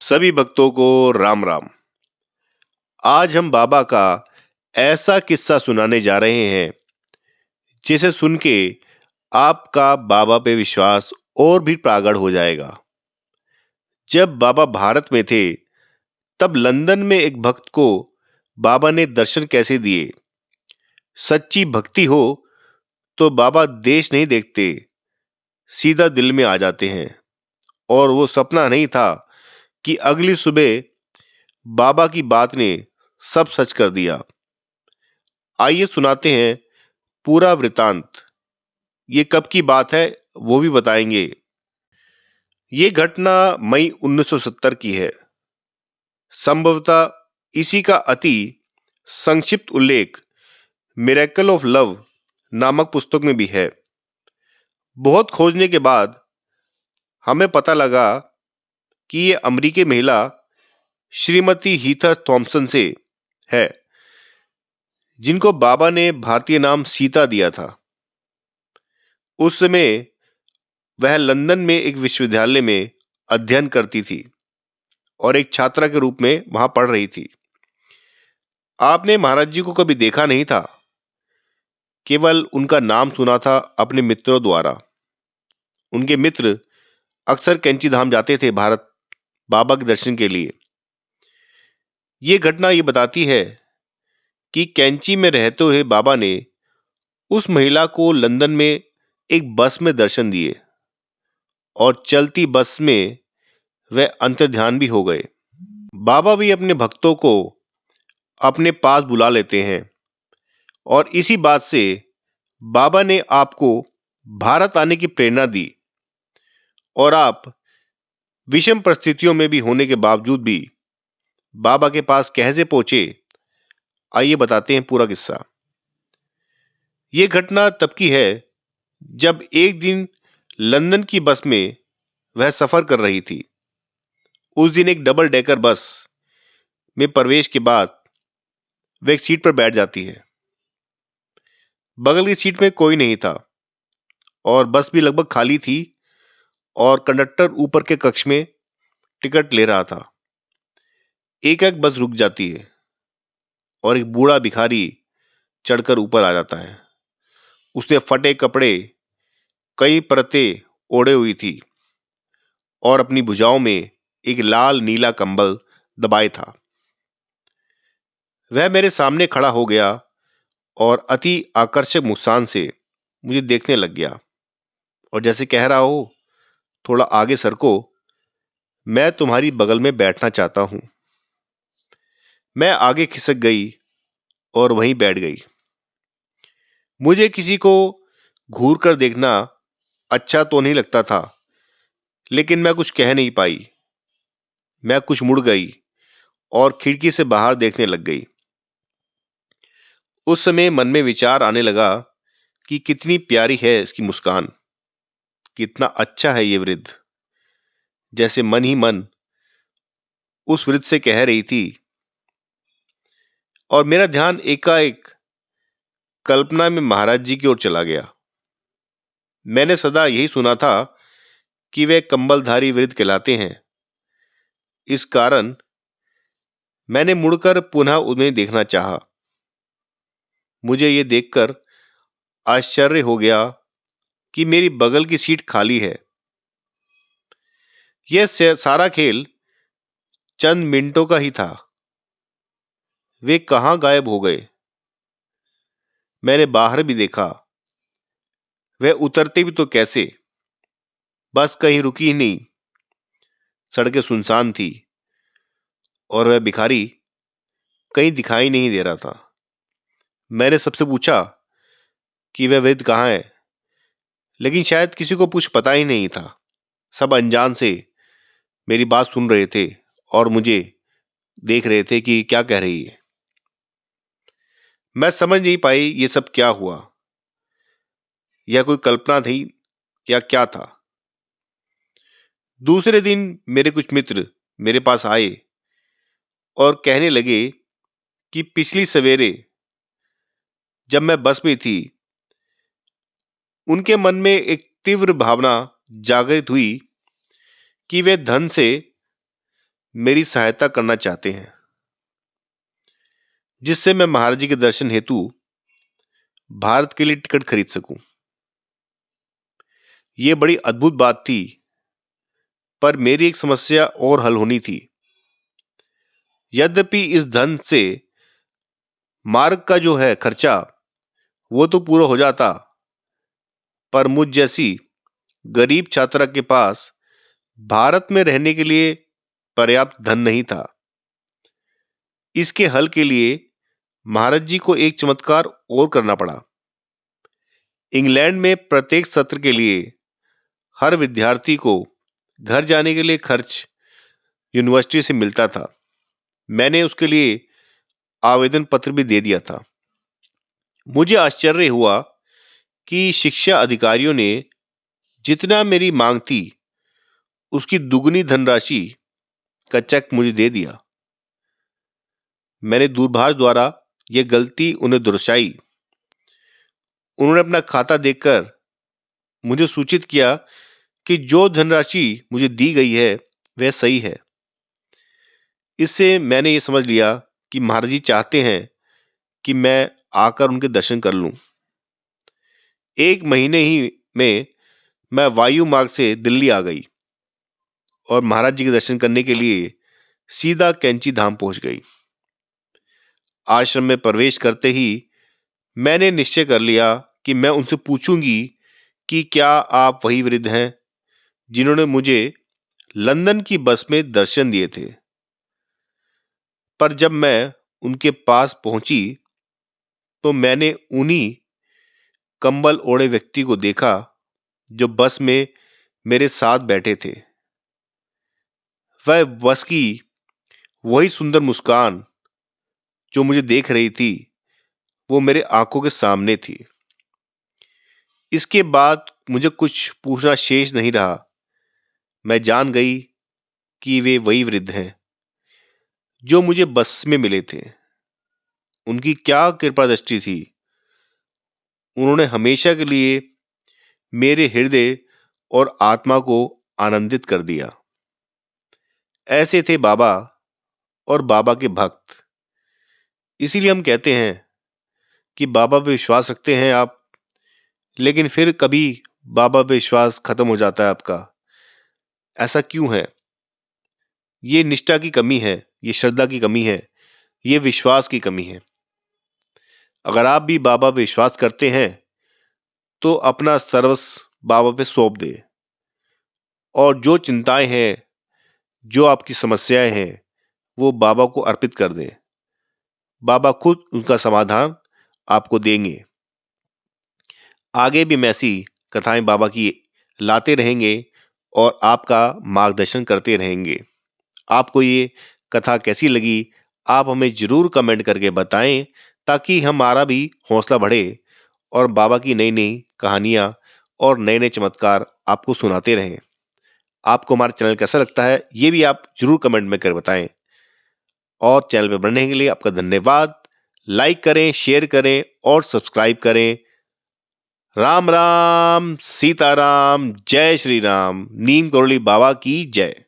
सभी भक्तों को राम राम। आज हम बाबा का ऐसा किस्सा सुनाने जा रहे हैं जिसे सुन के आपका बाबा पे विश्वास और भी प्रगाढ़ हो जाएगा। जब बाबा भारत में थे तब लंदन में एक भक्त को बाबा ने दर्शन कैसे दिए। सच्ची भक्ति हो तो बाबा देश नहीं देखते, सीधा दिल में आ जाते हैं। और वो सपना नहीं था कि अगली सुबह बाबा की बात ने सब सच कर दिया। आइए सुनाते हैं पूरा वृतांत। ये कब की बात है वो भी बताएंगे। ये घटना मई 1970 की है। संभवतः इसी का अति संक्षिप्त उल्लेख मिरेकल ऑफ लव नामक पुस्तक में भी है। बहुत खोजने के बाद हमें पता लगा कि ये अमेरिकी महिला श्रीमती हीथा थॉमसन से है, जिनको बाबा ने भारतीय नाम सीता दिया था। उस समय वह लंदन में एक विश्वविद्यालय में अध्ययन करती थी और एक छात्रा के रूप में वहां पढ़ रही थी। आपने महाराज जी को कभी देखा नहीं था, केवल उनका नाम सुना था अपने मित्रों द्वारा। उनके मित्र अक्सर कैंची धाम जाते थे भारत बाबा के दर्शन के लिए। ये घटना ये बताती है कि कैंची में रहते हुए बाबा ने उस महिला को लंदन में एक बस में दर्शन दिए और चलती बस में वह अंतर्ध्यान भी हो गए। बाबा भी अपने भक्तों को अपने पास बुला लेते हैं और इसी बात से बाबा ने आपको भारत आने की प्रेरणा दी और आप विषम परिस्थितियों में भी होने के बावजूद भी बाबा के पास कैसे पहुंचे। आइए बताते हैं पूरा किस्सा। यह घटना तब की है जब एक दिन लंदन की बस में वह सफर कर रही थी। उस दिन एक डबल डेकर बस में प्रवेश के बाद वह एक सीट पर बैठ जाती है। बगल की सीट में कोई नहीं था और बस भी लगभग खाली थी और कंडक्टर ऊपर के कक्ष में टिकट ले रहा था। एक एक बस रुक जाती है और एक बूढ़ा भिखारी चढ़कर ऊपर आ जाता है। उसने फटे कपड़े, कई परतें ओढ़े हुई थी और अपनी भुजाओं में एक लाल नीला कंबल दबाए था। वह मेरे सामने खड़ा हो गया और अति आकर्षक मुस्कान से मुझे देखने लग गया और जैसे कह रहा हो, थोड़ा आगे सरको, मैं तुम्हारी बगल में बैठना चाहता हूं। मैं आगे खिसक गई और वहीं बैठ गई। मुझे किसी को घूर कर देखना अच्छा तो नहीं लगता था, लेकिन मैं कुछ कह नहीं पाई। मैं कुछ मुड़ गई और खिड़की से बाहर देखने लग गई। उस समय मन में विचार आने लगा कि कितनी प्यारी है इसकी मुस्कान, कितना अच्छा है ये वृद्ध। जैसे मन ही मन उस वृद्ध से कह रही थी। और मेरा ध्यान एकाएक कल्पना में महाराज जी की ओर चला गया। मैंने सदा यही सुना था कि वे कंबलधारी वृद्ध कहलाते हैं। इस कारण मैंने मुड़कर पुनः उन्हें देखना चाहा। मुझे ये देखकर आश्चर्य हो गया कि मेरी बगल की सीट खाली है। यह सारा खेल चंद मिनटों का ही था। वे कहां गायब हो गए। मैंने बाहर भी देखा। वे उतरते भी तो कैसे। बस कहीं रुकी ही नहीं। सड़कें सुनसान थी और वह भिखारी कहीं दिखाई नहीं दे रहा था। मैंने सबसे पूछा कि वह वृद्ध कहाँ है, लेकिन शायद किसी को कुछ पता ही नहीं था। सब अनजान से मेरी बात सुन रहे थे और मुझे देख रहे थे कि क्या कह रही है। मैं समझ नहीं पाई ये सब क्या हुआ। यह कोई कल्पना थी या क्या था। दूसरे दिन मेरे कुछ मित्र मेरे पास आए और कहने लगे कि पिछली सवेरे जब मैं बस में थी, उनके मन में एक तीव्र भावना जागृत हुई कि वे धन से मेरी सहायता करना चाहते हैं, जिससे मैं महाराज जी के दर्शन हेतु भारत के लिए टिकट खरीद सकूं। ये बड़ी अद्भुत बात थी, पर मेरी एक समस्या और हल होनी थी। यद्यपि इस धन से मार्ग का जो है खर्चा वो तो पूरा हो जाता, पर मुझ जैसी गरीब छात्रा के पास भारत में रहने के लिए पर्याप्त धन नहीं था। इसके हल के लिए महाराज जी को एक चमत्कार और करना पड़ा। इंग्लैंड में प्रत्येक सत्र के लिए हर विद्यार्थी को घर जाने के लिए खर्च यूनिवर्सिटी से मिलता था। मैंने उसके लिए आवेदन पत्र भी दे दिया था। मुझे आश्चर्य हुआ कि शिक्षा अधिकारियों ने जितना मेरी मांग थी उसकी दुगनी धनराशि का चेक मुझे दे दिया। मैंने दूरभाष द्वारा यह गलती उन्हें दर्शाई। उन्होंने अपना खाता देखकर मुझे सूचित किया कि जो धनराशि मुझे दी गई है वह सही है। इससे मैंने ये समझ लिया कि महाराज जी चाहते हैं कि मैं आकर उनके दर्शन कर लूं। 1 महीने ही में मैं वायु मार्ग से दिल्ली आ गई और महाराज जी के दर्शन करने के लिए सीधा कैंची धाम पहुंच गई। आश्रम में प्रवेश करते ही मैंने निश्चय कर लिया कि मैं उनसे पूछूंगी कि क्या आप वही वृद्ध हैं जिन्होंने मुझे लंदन की बस में दर्शन दिए थे। पर जब मैं उनके पास पहुंची तो मैंने उन्हीं कंबल ओढ़े व्यक्ति को देखा जो बस में मेरे साथ बैठे थे। वह बस की वही सुंदर मुस्कान जो मुझे देख रही थी वो मेरे आंखों के सामने थी। इसके बाद मुझे कुछ पूछना शेष नहीं रहा। मैं जान गई कि वे वही वृद्ध हैं जो मुझे बस में मिले थे। उनकी क्या कृपा दृष्टि थी। उन्होंने हमेशा के लिए मेरे हृदय और आत्मा को आनंदित कर दिया। ऐसे थे बाबा और बाबा के भक्त। इसीलिए हम कहते हैं कि बाबा पे विश्वास रखते हैं आप, लेकिन फिर कभी बाबा पे विश्वास खत्म हो जाता है आपका। ऐसा क्यों है? ये निष्ठा की कमी है, ये श्रद्धा की कमी है, ये विश्वास की कमी है। अगर आप भी बाबा पे विश्वास करते हैं तो अपना सर्वस्व बाबा पे सौंप दे और जो चिंताएं हैं, जो आपकी समस्याएं हैं, वो बाबा को अर्पित कर दें। बाबा खुद उनका समाधान आपको देंगे। आगे भी मैं ऐसी कथाएं बाबा की लाते रहेंगे और आपका मार्गदर्शन करते रहेंगे। आपको ये कथा कैसी लगी आप हमें जरूर कमेंट करके बताएं, ताकि हमारा भी हौसला बढ़े और बाबा की नई नई कहानियां और नए नए चमत्कार आपको सुनाते रहें। आपको हमारा चैनल कैसा लगता है ये भी आप जरूर कमेंट में कर बताएं। और चैनल पर बनने के लिए आपका धन्यवाद। लाइक करें, शेयर करें और सब्सक्राइब करें। राम राम, सीताराम, जय श्री राम। नीम करोली बाबा की जय।